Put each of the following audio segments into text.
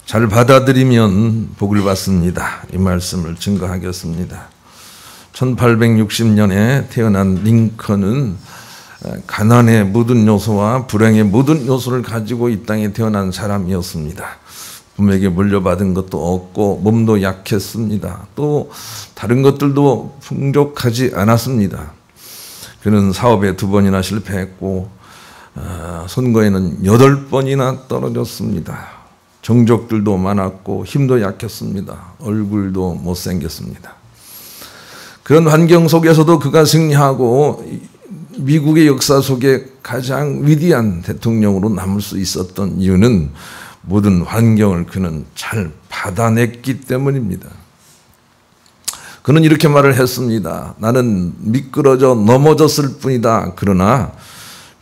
잘 받아들이면 복을 받습니다. 이 말씀을 증거하겠습니다. 1860년에 태어난 링컨은 가난의 모든 요소와 불행의 모든 요소를 가지고 이 땅에 태어난 사람이었습니다. 부모에게 물려받은 것도 없고 몸도 약했습니다. 또 다른 것들도 풍족하지 않았습니다. 그는 사업에 2번이나 실패했고 선거에는 8번이나 떨어졌습니다. 정적들도 많았고 힘도 약했습니다. 얼굴도 못생겼습니다. 그런 환경 속에서도 그가 승리하고 미국의 역사 속에 가장 위대한 대통령으로 남을 수 있었던 이유는 모든 환경을 그는 잘 받아냈기 때문입니다. 그는 이렇게 말을 했습니다. 나는 미끄러져 넘어졌을 뿐이다. 그러나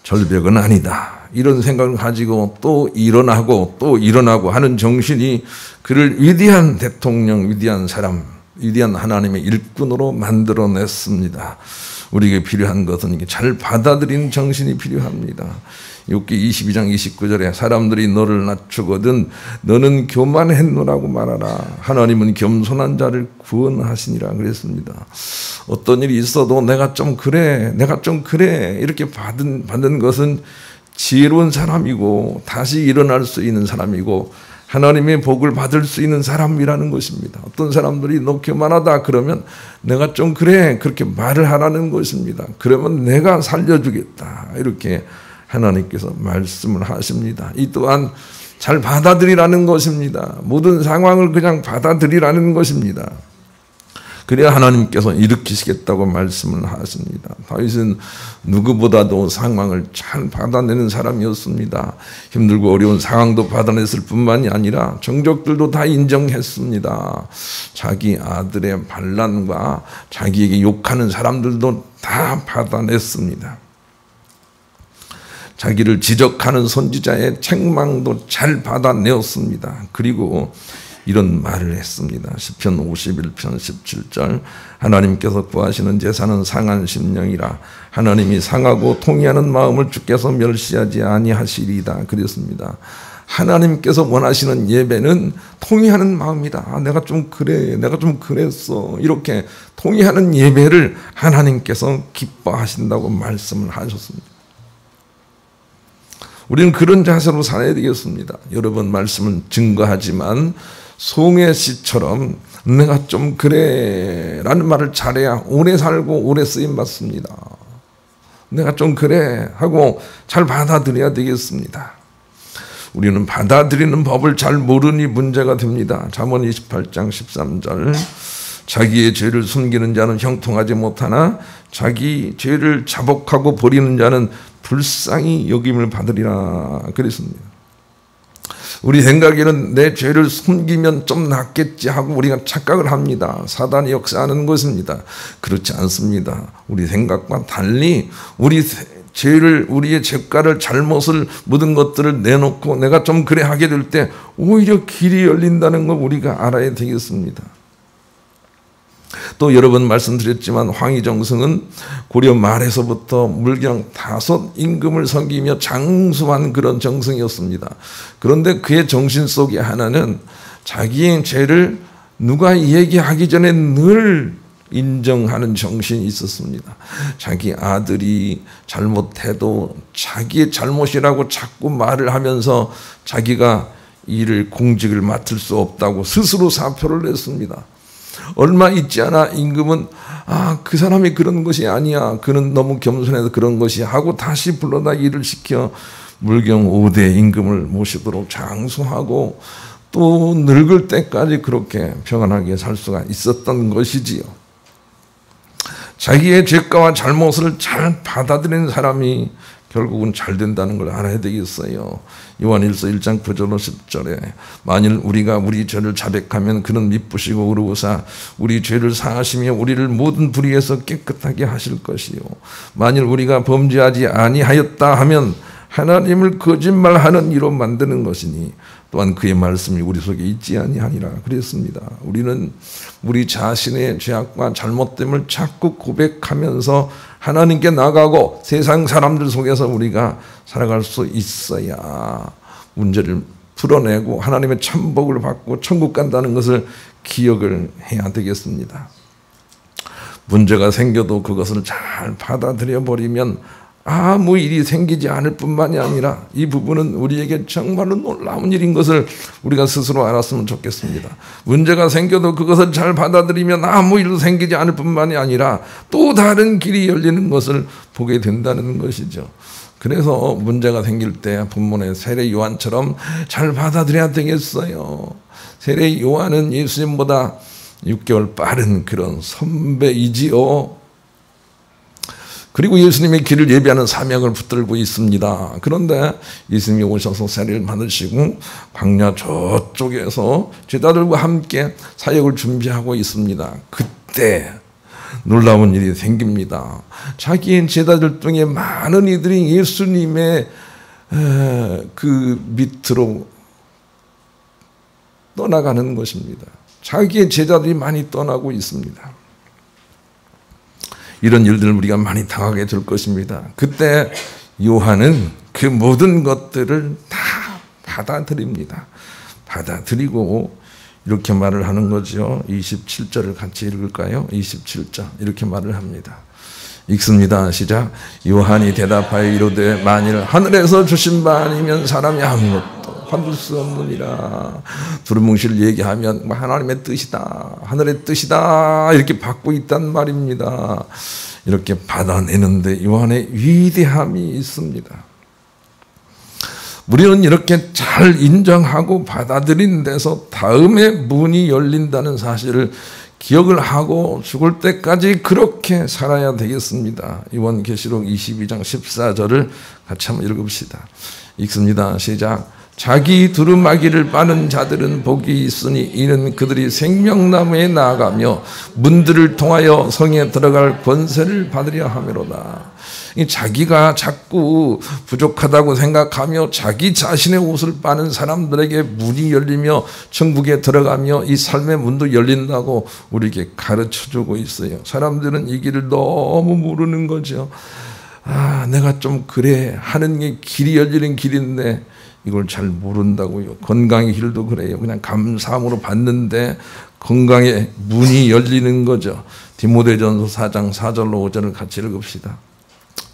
절벽은 아니다. 이런 생각을 가지고 또 일어나고 하는 정신이 그를 위대한 대통령, 위대한 사람, 위대한 하나님의 일꾼으로 만들어냈습니다. 우리에게 필요한 것은 이게 잘 받아들이는 정신이 필요합니다. 욥기 22장 29절에 사람들이 너를 낮추거든 너는 교만했노라고 말하라. 하나님은 겸손한 자를 구원하시니라 그랬습니다. 어떤 일이 있어도 내가 좀 그래 이렇게 받는 것은 지혜로운 사람이고 다시 일어날 수 있는 사람이고 하나님의 복을 받을 수 있는 사람이라는 것입니다. 어떤 사람들이 너 교만하다 그러면 내가 좀 그래 그렇게 말을 하라는 것입니다. 그러면 내가 살려주겠다 이렇게 하나님께서 말씀을 하십니다. 이 또한 잘 받아들이라는 것입니다. 모든 상황을 그냥 받아들이라는 것입니다. 그래야 하나님께서 일으키시겠다고 말씀을 하십니다. 다윗은 누구보다도 상황을 잘 받아내는 사람이었습니다. 힘들고 어려운 상황도 받아냈을 뿐만이 아니라 정적들도 다 인정했습니다. 자기 아들의 반란과 자기에게 욕하는 사람들도 다 받아냈습니다. 자기를 지적하는 선지자의 책망도 잘 받아내었습니다. 그리고 이런 말을 했습니다. 시편 51편 17절 하나님께서 구하시는 제사는 상한 심령이라 하나님이 상하고 통회하는 마음을 주께서 멸시하지 아니하시리이다 그랬습니다. 하나님께서 원하시는 예배는 통회하는 마음이다. 내가 좀 그랬어 이렇게 통회하는 예배를 하나님께서 기뻐하신다고 말씀을 하셨습니다. 우리는 그런 자세로 살아야 되겠습니다. 여러 번 말씀은 증거하지만 송혜씨처럼 내가 좀 그래 라는 말을 잘해야 오래 살고 오래 쓰임받습니다. 내가 좀 그래 하고 잘 받아들여야 되겠습니다. 우리는 받아들이는 법을 잘 모르니 문제가 됩니다. 잠언 28장 13절 자기의 죄를 숨기는 자는 형통하지 못하나 자기 죄를 자복하고 버리는 자는 불쌍히 여김을 받으리라 그랬습니다. 우리 생각에는 내 죄를 숨기면 좀 낫겠지 하고 우리가 착각을 합니다. 사단이 역사하는 것입니다. 그렇지 않습니다. 우리 생각과 달리 우리의 죄가를 잘못을 묻은 것들을 내놓고 내가 좀 그래 하게 될 때 오히려 길이 열린다는 걸 우리가 알아야 되겠습니다. 또 여러 번 말씀드렸지만 황희정승은 고려 말에서부터 물경 5 임금을 섬기며 장수한 그런 정승이었습니다. 그런데 그의 정신 속에 하나는 자기의 죄를 누가 얘기하기 전에 늘 인정하는 정신이 있었습니다. 자기 아들이 잘못해도 자기의 잘못이라고 자꾸 말을 하면서 자기가 공직을 맡을 수 없다고 스스로 사표를 냈습니다. 얼마 있지 않아 임금은 그 사람이 그런 것이 아니야. 그는 너무 겸손해서 그런 것이 하고 다시 불러다 일을 시켜 물경 5대 임금을 모시도록 장수하고 또 늙을 때까지 그렇게 평안하게 살 수가 있었던 것이지요. 자기의 죄가와 잘못을 잘 받아들이는 사람이 결국은 잘 된다는 걸 알아야 되겠어요. 요한일서 1장 9절로 10절에 만일 우리가 우리 죄를 자백하면 그는 미쁘시고 의로우사 우리 죄를 사하시며 우리를 모든 불의에서 깨끗하게 하실 것이요 만일 우리가 범죄하지 아니하였다 하면 하나님을 거짓말하는 이로 만드는 것이니 또한 그의 말씀이 우리 속에 있지 아니하니라 그랬습니다. 우리는 우리 자신의 죄악과 잘못됨을 자꾸 고백하면서 하나님께 나가고 세상 사람들 속에서 우리가 살아갈 수 있어야 문제를 풀어내고 하나님의 천복을 받고 천국 간다는 것을 기억을 해야 되겠습니다. 문제가 생겨도 그것을 잘 받아들여 버리면 아무 일이 생기지 않을 뿐만이 아니라 이 부분은 우리에게 정말로 놀라운 일인 것을 우리가 스스로 알았으면 좋겠습니다. 문제가 생겨도 그것을 잘 받아들이면 아무 일도 생기지 않을 뿐만이 아니라 또 다른 길이 열리는 것을 보게 된다는 것이죠. 그래서 문제가 생길 때 본문의 세례 요한처럼 잘 받아들여야 되겠어요. 세례 요한은 예수님보다 6개월 빠른 그런 선배이지요. 그리고 예수님의 길을 예비하는 사명을 붙들고 있습니다. 그런데 예수님이 오셔서 세례를 받으시고 광야 저쪽에서 제자들과 함께 사역을 준비하고 있습니다. 그때 놀라운 일이 생깁니다. 자기의 제자들 중에 많은 이들이 예수님의 그 밑으로 떠나가는 것입니다. 자기의 제자들이 많이 떠나고 있습니다. 이런 일들을 우리가 많이 당하게 될 것입니다. 그때 요한은 그 모든 것들을 다 받아들입니다. 받아들이고 이렇게 말을 하는 거죠. 27절을 같이 읽을까요? 27절 이렇게 말을 합니다. 읽습니다. 시작. 요한이 대답하여 이르되 만일 하늘에서 주신 바 아니면 사람이 아무것도 받을 수 없느니라. 두루뭉실 얘기하면 하나님의 뜻이다, 하늘의 뜻이다 이렇게 받고 있단 말입니다. 이렇게 받아내는데 요한의 위대함이 있습니다. 우리는 이렇게 잘 인정하고 받아들인 데서 다음에 문이 열린다는 사실을 기억을 하고 죽을 때까지 그렇게 살아야 되겠습니다. 요한계시록 22장 14절을 같이 한번 읽읍시다. 읽습니다. 시작. 자기 두루마기를 빠는 자들은 복이 있으니 이는 그들이 생명나무에 나아가며 문들을 통하여 성에 들어갈 권세를 받으려 함이로다. 자기가 자꾸 부족하다고 생각하며 자기 자신의 옷을 빠는 사람들에게 문이 열리며 천국에 들어가며 이 삶의 문도 열린다고 우리에게 가르쳐주고 있어요. 사람들은 이 길을 너무 모르는 거죠. 내가 좀 그래 하는 게 길이 열리는 길인데 이걸 잘 모른다고요. 건강의 길도 그래요. 그냥 감사함으로 받는데 건강의 문이 열리는 거죠. 디모데전서 4장 4절로 5절을 같이 읽읍시다.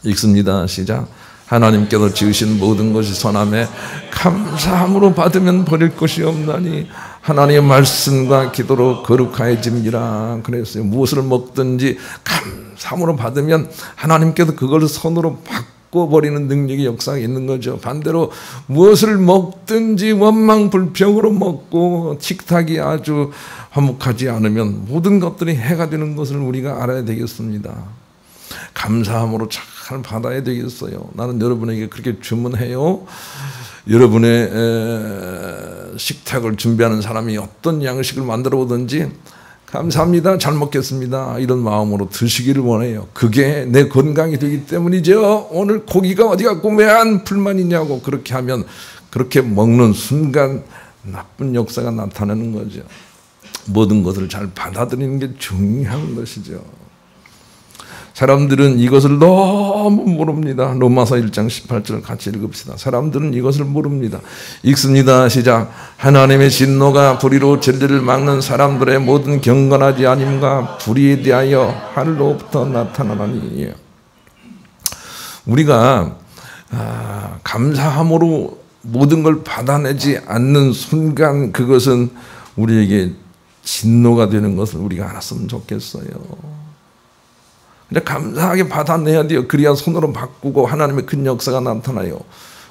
읽습니다. 시작. 하나님께서 지으신 모든 것이 선함에 감사함으로 받으면 버릴 것이 없나니 하나님의 말씀과 기도로 거룩하여짐이라 그랬어요. 무엇을 먹든지 감사함으로 받으면 하나님께서 그걸 선으로 바꿔버리는 능력의 역사가 있는 거죠. 반대로 무엇을 먹든지 원망불평으로 먹고 식탁이 아주 화목하지 않으면 모든 것들이 해가 되는 것을 우리가 알아야 되겠습니다. 감사함으로 잘 받아야 되겠어요. 나는 여러분에게 그렇게 주문해요. 여러분의 식탁을 준비하는 사람이 어떤 양식을 만들어 오든지 감사합니다, 잘 먹겠습니다 이런 마음으로 드시기를 원해요. 그게 내 건강이 되기 때문이죠. 오늘 고기가 어디 갔고 왜 안 불만이냐고 그렇게 하면 그렇게 먹는 순간 나쁜 역사가 나타나는 거죠. 모든 것을 잘 받아들이는 게 중요한 것이죠. 사람들은 이것을 너무 모릅니다. 로마서 1장 18절 같이 읽읍시다. 사람들은 이것을 모릅니다. 읽습니다. 시작. 하나님의 진노가 불의로 진리를 막는 사람들의 모든 경건하지 아님과 불의에 대하여 하늘로부터 나타나나니. 우리가 감사함으로 모든 걸 받아내지 않는 순간 그것은 우리에게 진노가 되는 것을 우리가 알았으면 좋겠어요. 근데 감사하게 받아내야 돼요. 그래야 손으로 바꾸고 하나님의 큰 역사가 나타나요.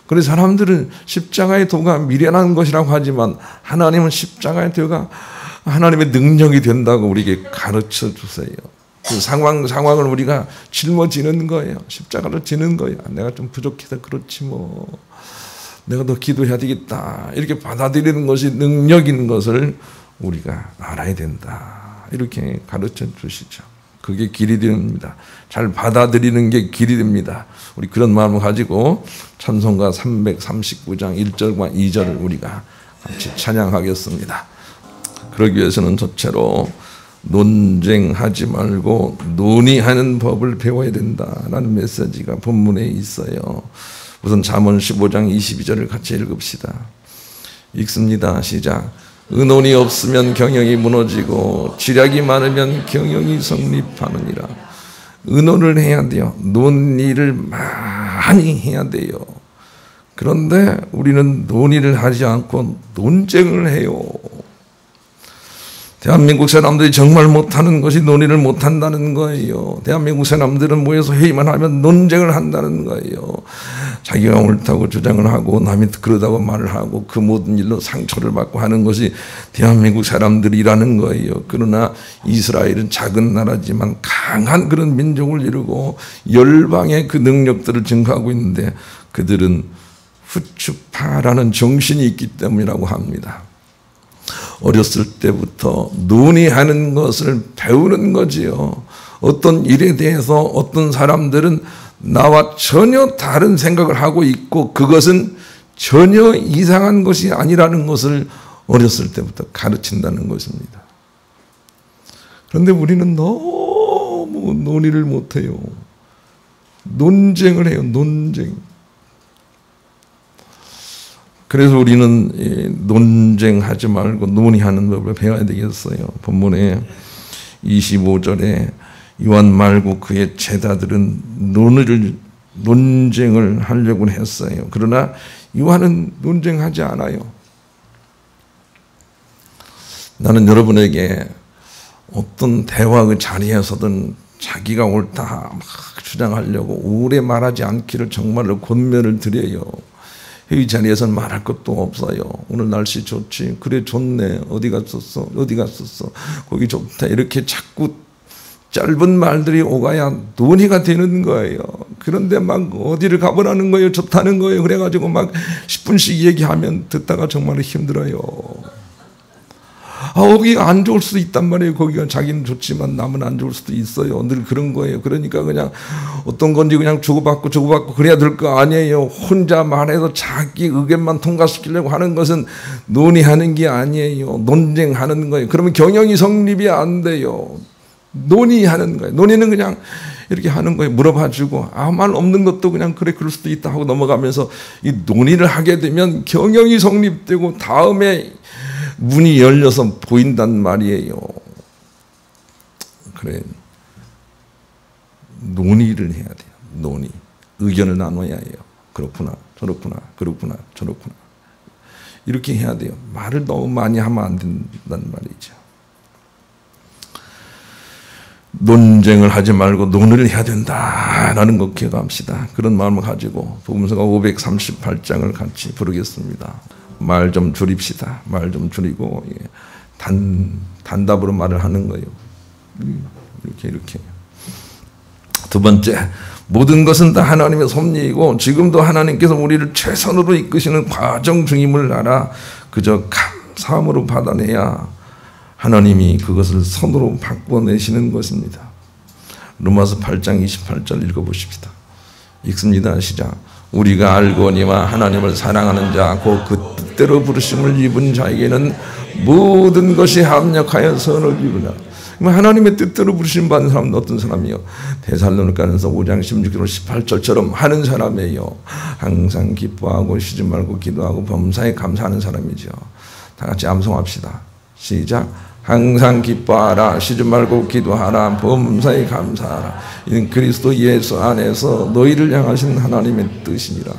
그래서 사람들은 십자가의 도가 미련한 것이라고 하지만 하나님은 십자가의 도가 하나님의 능력이 된다고 우리에게 가르쳐 주세요. 그 상황을 우리가 짊어지는 거예요. 십자가를 지는 거예요. 내가 좀 부족해서 그렇지 뭐. 내가 더 기도해야 되겠다. 이렇게 받아들이는 것이 능력인 것을 우리가 알아야 된다. 이렇게 가르쳐 주시죠. 그게 길이 됩니다. 잘 받아들이는 게 길이 됩니다. 우리 그런 마음을 가지고 찬송가 339장 1절과 2절을 우리가 같이 찬양하겠습니다. 그러기 위해서는 첫째로 논쟁하지 말고 논의하는 법을 배워야 된다라는 메시지가 본문에 있어요. 우선 잠언 15장 22절을 같이 읽읍시다. 읽습니다. 시작. 의논이 없으면 경영이 무너지고 지략이 많으면 경영이 성립하느니라. 의논을 해야 돼요. 논의를 많이 해야 돼요. 그런데 우리는 논의를 하지 않고 논쟁을 해요. 대한민국 사람들이 정말 못하는 것이 논의를 못한다는 거예요. 대한민국 사람들은 모여서 회의만 하면 논쟁을 한다는 거예요. 자기가 옳다고 주장을 하고 남이 그러다고 말을 하고 그 모든 일로 상처를 받고 하는 것이 대한민국 사람들이라는 거예요. 그러나 이스라엘은 작은 나라지만 강한 그런 민족을 이루고 열방의 그 능력들을 증가하고 있는데 그들은 후추파라는 정신이 있기 때문이라고 합니다. 어렸을 때부터 논의하는 것을 배우는 거지요. 어떤 일에 대해서 어떤 사람들은 나와 전혀 다른 생각을 하고 있고 그것은 전혀 이상한 것이 아니라는 것을 어렸을 때부터 가르친다는 것입니다. 그런데 우리는 너무 논의를 못해요. 논쟁을 해요. 논쟁. 그래서 우리는 논쟁하지 말고 논의하는 법을 배워야 되겠어요. 본문에 25절에 요한 말고 그의 제자들은 논쟁을 하려고 했어요. 그러나 요한은 논쟁하지 않아요. 나는 여러분에게 어떤 대화의 자리에서든 자기가 옳다 막 주장하려고 오래 말하지 않기를 정말로 권면을 드려요. 회의 자리에서는 말할 것도 없어요. 오늘 날씨 좋지? 그래 좋네. 어디 갔었어? 어디 갔었어? 거기 좋다. 이렇게 자꾸 짧은 말들이 오가야 논의가 되는 거예요. 그런데 막 어디를 가보라는 거예요. 좋다는 거예요. 그래가지고 막 10분씩 얘기하면 듣다가 정말 힘들어요. 거기가 안 좋을 수도 있단 말이에요. 거기가 자기는 좋지만 남은 안 좋을 수도 있어요. 늘 그런 거예요. 그러니까 그냥 어떤 건지 그냥 주고받고 그래야 될 거 아니에요. 혼자 말해서 자기 의견만 통과시키려고 하는 것은 논의하는 게 아니에요. 논쟁하는 거예요. 그러면 경영이 성립이 안 돼요. 논의하는 거예요. 논의는 그냥 이렇게 하는 거예요. 물어봐주고 아무 말 없는 것도 그냥 그래 그럴 수도 있다 하고 넘어가면서 이 논의를 하게 되면 경영이 성립되고 다음에 문이 열려서 보인단 말이에요. 그래. 논의를 해야 돼요. 논의. 의견을 나눠야 해요. 그렇구나, 저렇구나, 그렇구나, 저렇구나. 이렇게 해야 돼요. 말을 너무 많이 하면 안 된단 말이죠. 논쟁을 하지 말고 논의를 해야 된다라는 것 기억합시다. 그런 마음을 가지고 복음서가 538장을 같이 부르겠습니다. 말 좀 줄입시다. 말 좀 줄이고 단답으로 말을 하는 거예요. 이렇게. 두 번째, 모든 것은 다 하나님의 섭리이고 지금도 하나님께서 우리를 최선으로 이끄시는 과정 중임을 알아 그저 감사함으로 받아내야 하나님이 그것을 선으로 바꿔내시는 것입니다. 로마서 8장 28절 읽어보십시다. 읽습니다. 시작. 우리가 알거니와 하나님을 사랑하는 자 곧 그 뜻대로 부르심을 입은 자에게는 모든 것이 합력하여 선을 이루라. 하나님의 뜻대로 부르심 받는 사람은 어떤 사람이요? 데살로니가전서 5장 16절 18절처럼 하는 사람이에요. 항상 기뻐하고 쉬지 말고 기도하고 범사에 감사하는 사람이죠. 다 같이 암송합시다. 시작. 항상 기뻐하라, 쉬지 말고 기도하라, 범사에 감사하라. 이는 그리스도 예수 안에서 너희를 향하신 하나님의 뜻이니라.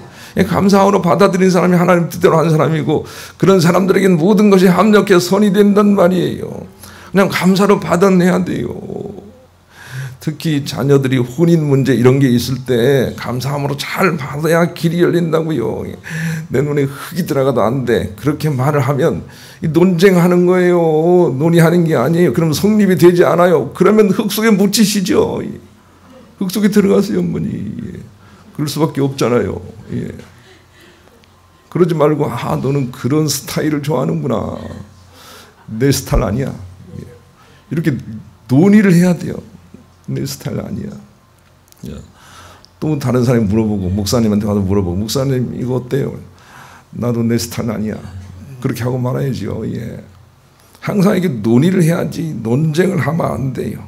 감사함으로 받아들인 사람이 하나님 뜻대로 하는 사람이고 그런 사람들에게는 모든 것이 합력해 선이 된단 말이에요. 그냥 감사로 받아내야 돼요. 특히 자녀들이 혼인 문제 이런 게 있을 때 감사함으로 잘 받아야 길이 열린다고요. 내 눈에 흙이 들어가도 안 돼. 그렇게 말을 하면 논쟁하는 거예요. 논의하는 게 아니에요. 그럼 성립이 되지 않아요. 그러면 흙 속에 묻히시죠. 흙 속에 들어가세요, 어머니. 그럴 수밖에 없잖아요. 그러지 말고 너는 그런 스타일을 좋아하는구나. 내 스타일 아니야. 이렇게 논의를 해야 돼요. 내 스타일 아니야. 또 다른 사람이 물어보고 목사님한테 가서 물어보고 목사님 이거 어때요? 나도 내 스타일 아니야. 그렇게 하고 말아야죠. 항상 이게 논의를 해야지 논쟁을 하면 안 돼요.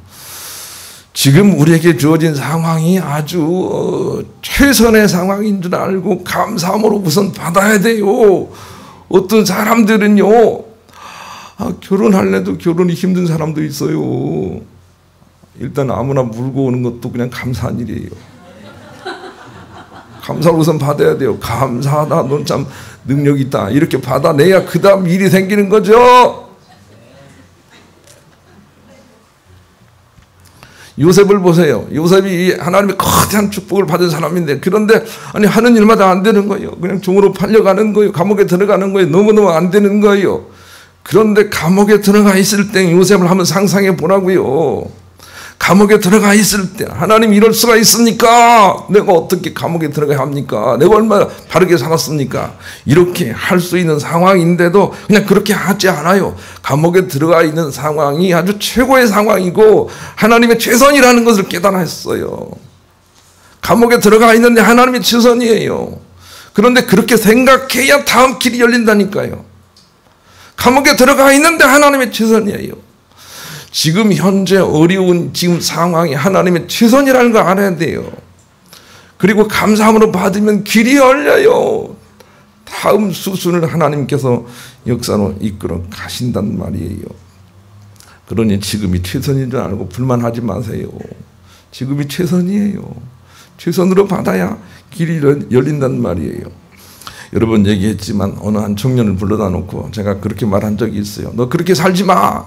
지금 우리에게 주어진 상황이 아주 최선의 상황인 줄 알고 감사함으로 우선 받아야 돼요. 어떤 사람들은요, 결혼할래도 결혼이 힘든 사람도 있어요. 일단 아무나 물고 오는 것도 그냥 감사한 일이에요. 감사를 우선 받아야 돼요. 감사하다, 넌 참 능력 있다, 이렇게 받아내야 그 다음 일이 생기는 거죠. 요셉을 보세요. 요셉이 하나님의 거대한 축복을 받은 사람인데, 그런데 아니 하는 일마다 안 되는 거예요. 그냥 종으로 팔려가는 거예요. 감옥에 들어가는 거예요. 너무너무 안 되는 거예요. 그런데 감옥에 들어가 있을 때 요셉을 한번 상상해 보라고요. 감옥에 들어가 있을 때 하나님 이럴 수가 있습니까? 내가 어떻게 감옥에 들어가야 합니까? 내가 얼마나 바르게 살았습니까? 이렇게 할 수 있는 상황인데도 그냥 그렇게 하지 않아요. 감옥에 들어가 있는 상황이 아주 최고의 상황이고 하나님의 최선이라는 것을 깨달았어요. 감옥에 들어가 있는데 하나님의 최선이에요. 그런데 그렇게 생각해야 다음 길이 열린다니까요. 감옥에 들어가 있는데 하나님의 최선이에요. 지금 현재 어려운 지금 상황이 하나님의 최선이라는 걸 알아야 돼요. 그리고 감사함으로 받으면 길이 열려요. 다음 수순을 하나님께서 역사로 이끌어 가신단 말이에요. 그러니 지금이 최선인 줄 알고 불만하지 마세요. 지금이 최선이에요. 최선으로 받아야 길이 열린단 말이에요. 여러 번 얘기했지만 어느 한 청년을 불러다 놓고 제가 그렇게 말한 적이 있어요. 너 그렇게 살지 마!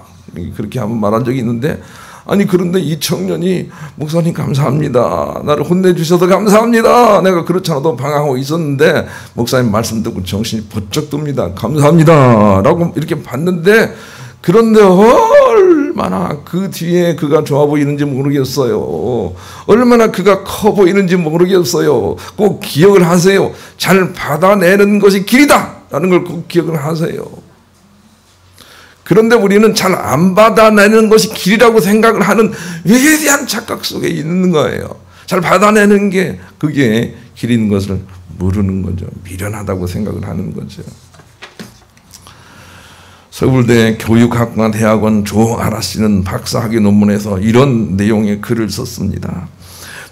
그렇게 한번 말한 적이 있는데, 아니 그런데 이 청년이 목사님 감사합니다, 나를 혼내주셔서 감사합니다, 내가 그렇지 않아도 방황하고 있었는데 목사님 말씀 듣고 정신이 번쩍 듭니다, 감사합니다 라고 이렇게 봤는데, 그런데 얼마나 그 뒤에 그가 좋아 보이는지 모르겠어요. 얼마나 그가 커 보이는지 모르겠어요. 꼭 기억을 하세요. 잘 받아내는 것이 길이다 라는 걸 꼭 기억을 하세요. 그런데 우리는 잘 안 받아내는 것이 길이라고 생각을 하는 위대한 착각 속에 있는 거예요. 잘 받아내는 게 그게 길인 것을 모르는 거죠. 미련하다고 생각을 하는 거죠. 서울대 교육학과 대학원 조아라 씨는 박사학위 논문에서 이런 내용의 글을 썼습니다.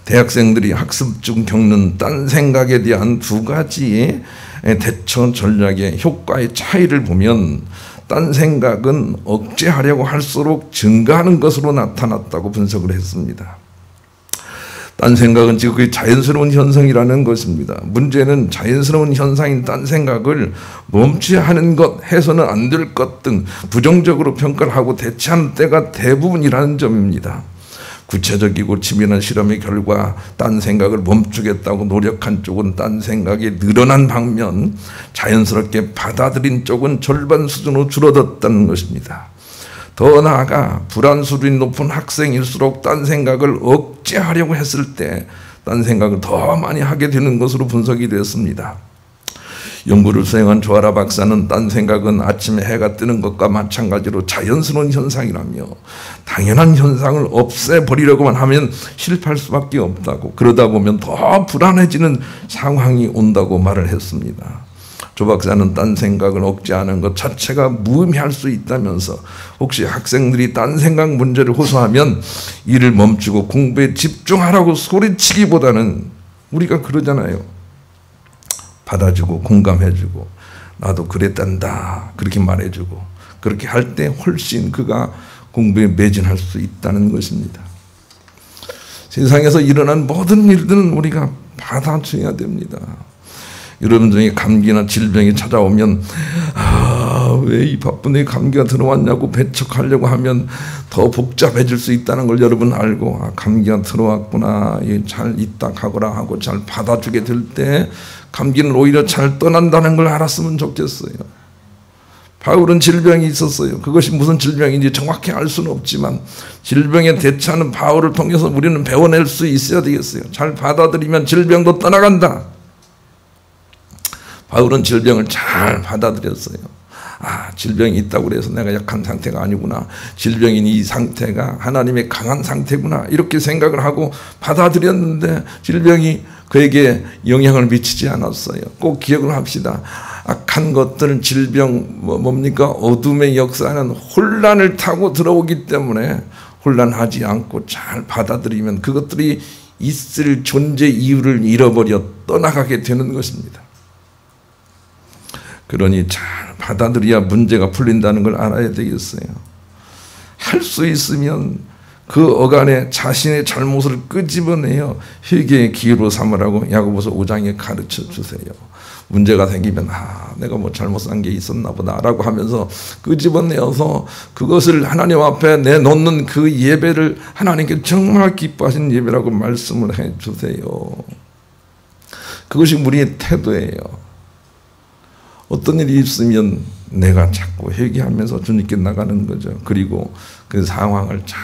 대학생들이 학습 중 겪는 딴 생각에 대한 두 가지의 대처 전략의 효과의 차이를 보면 딴 생각은 억제하려고 할수록 증가하는 것으로 나타났다고 분석을 했습니다. 딴 생각은 지금 그게 자연스러운 현상이라는 것입니다. 문제는 자연스러운 현상인 딴 생각을 멈춰야 하는 것, 해서는 안 될 것 등 부정적으로 평가를 하고 대체하는 때가 대부분이라는 점입니다. 구체적이고 치밀한 실험의 결과 딴 생각을 멈추겠다고 노력한 쪽은 딴 생각이 늘어난 반면 자연스럽게 받아들인 쪽은 절반 수준으로 줄어들었다는 것입니다. 더 나아가 불안 수준이 높은 학생일수록 딴 생각을 억제하려고 했을 때 딴 생각을 더 많이 하게 되는 것으로 분석이 됐습니다. 연구를 수행한 조아라 박사는 딴 생각은 아침에 해가 뜨는 것과 마찬가지로 자연스러운 현상이라며 당연한 현상을 없애버리려고만 하면 실패할 수밖에 없다고, 그러다 보면 더 불안해지는 상황이 온다고 말을 했습니다. 조 박사는 딴 생각을 억제하는 것 자체가 무의미할 수 있다면서 혹시 학생들이 딴 생각 문제를 호소하면 이를 멈추고 공부에 집중하라고 소리치기보다는 우리가 그러잖아요. 받아주고 공감해주고 나도 그랬단다 그렇게 말해주고, 그렇게 할 때 훨씬 그가 공부에 매진할 수 있다는 것입니다. 세상에서 일어난 모든 일들은 우리가 받아줘야 됩니다. 여러분 중에 감기나 질병이 찾아오면 왜 이 바쁜데 감기가 들어왔냐고 배척하려고 하면 더 복잡해질 수 있다는 걸 여러분 알고, 감기가 들어왔구나, 잘 있다 가거라 하고 잘 받아주게 될 때 감기는 오히려 잘 떠난다는 걸 알았으면 좋겠어요. 바울은 질병이 있었어요. 그것이 무슨 질병인지 정확히 알 수는 없지만 질병에 대처하는 바울을 통해서 우리는 배워낼 수 있어야 되겠어요. 잘 받아들이면 질병도 떠나간다. 바울은 질병을 잘 받아들였어요. 질병이 있다고 해서 내가 약한 상태가 아니구나, 질병인 이 상태가 하나님의 강한 상태구나, 이렇게 생각을 하고 받아들였는데 질병이 그에게 영향을 미치지 않았어요. 꼭 기억을 합시다. 악한 것들은 질병 뭡니까? 어둠의 역사는 혼란을 타고 들어오기 때문에 혼란하지 않고 잘 받아들이면 그것들이 있을 존재 이유를 잃어버려 떠나가게 되는 것입니다. 그러니 잘 받아들여야 문제가 풀린다는 걸 알아야 되겠어요. 할 수 있으면 그 어간에 자신의 잘못을 끄집어내어 회개의 기회로 삼으라고 야고보서 5장에 가르쳐 주세요. 문제가 생기면 내가 뭐 잘못한 게 있었나 보다라고 하면서 끄집어내어서 그것을 하나님 앞에 내놓는 그 예배를 하나님께 정말 기뻐하신 예배라고 말씀을 해 주세요. 그것이 우리의 태도예요. 어떤 일이 있으면 내가 자꾸 회개하면서 주님께 나가는 거죠. 그리고 그 상황을 잘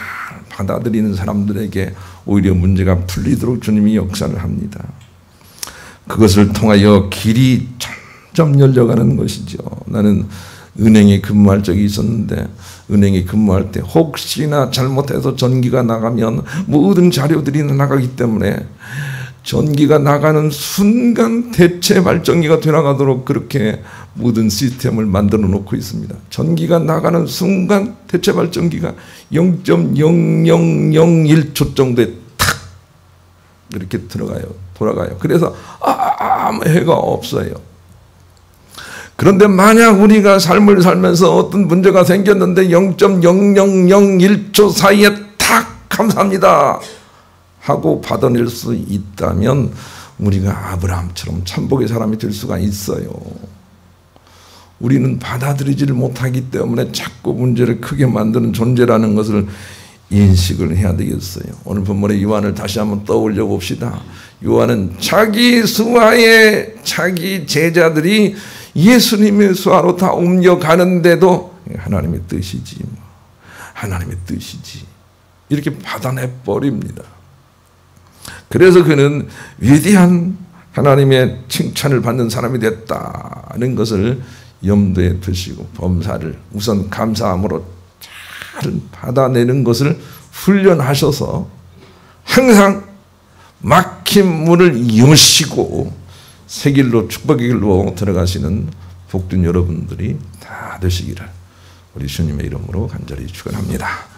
받아들이는 사람들에게 오히려 문제가 풀리도록 주님이 역사를 합니다. 그것을 통하여 길이 점점 열려가는 것이죠. 나는 은행에 근무할 적이 있었는데 은행에 근무할 때 혹시나 잘못해서 전기가 나가면 모든 자료들이 나가기 때문에 전기가 나가는 순간 대체 발전기가 되나가도록 그렇게 모든 시스템을 만들어 놓고 있습니다. 전기가 나가는 순간 대체 발전기가 0.0001초 정도에 탁 이렇게 돌아가요. 그래서 아무 해가 없어요. 그런데 만약 우리가 삶을 살면서 어떤 문제가 생겼는데 0.0001초 사이에 탁 감사합니다 하고 받아낼 수 있다면 우리가 아브라함처럼 천복의 사람이 될 수가 있어요. 우리는 받아들이지를 못하기 때문에 자꾸 문제를 크게 만드는 존재라는 것을 인식을 해야 되겠어요. 오늘 본문의 요한을 다시 한번 떠올려 봅시다. 요한은 자기 수하의 자기 제자들이 예수님의 수하로 다 옮겨가는데도 하나님의 뜻이지, 하나님의 뜻이지 이렇게 받아내 버립니다. 그래서 그는 위대한 하나님의 칭찬을 받는 사람이 됐다는 것을 염두에 두시고 범사를 우선 감사함으로 잘 받아내는 것을 훈련하셔서 항상 막힌 문을 여시고 새 길로 축복의 길로 들어가시는 복된 여러분들이 다 되시기를 우리 주님의 이름으로 간절히 축원합니다.